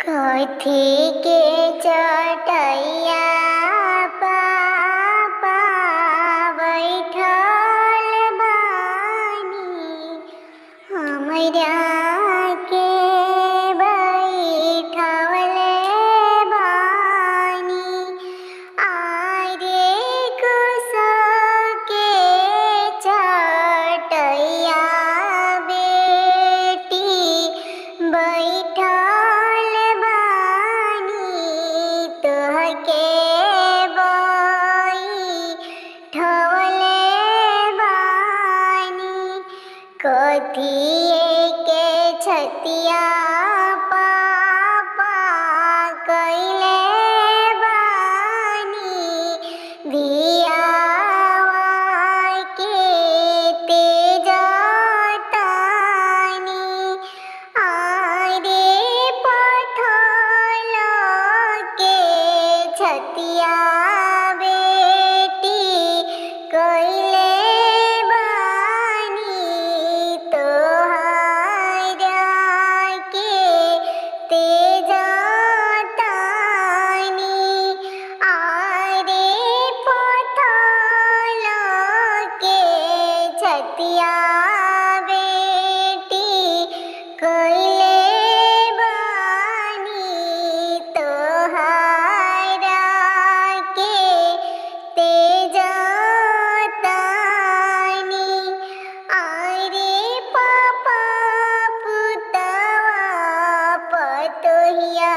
कथी के चटैया पापा बैठल बानी हमरा के बैठवले बानी आरे कुश के चटैया बेटी बैठल तोहके बैठवले बानी कथिए के छतिया पापा कइले बानी धियावा के तेजतानी आरे पथल के छतिया बेटी कइले बानी तोहरा के तेजतानी आरे पथल के छतिया बेटी कइले बानी तोहरा के तेजतानी आरे पापा पुतवा पतोहिया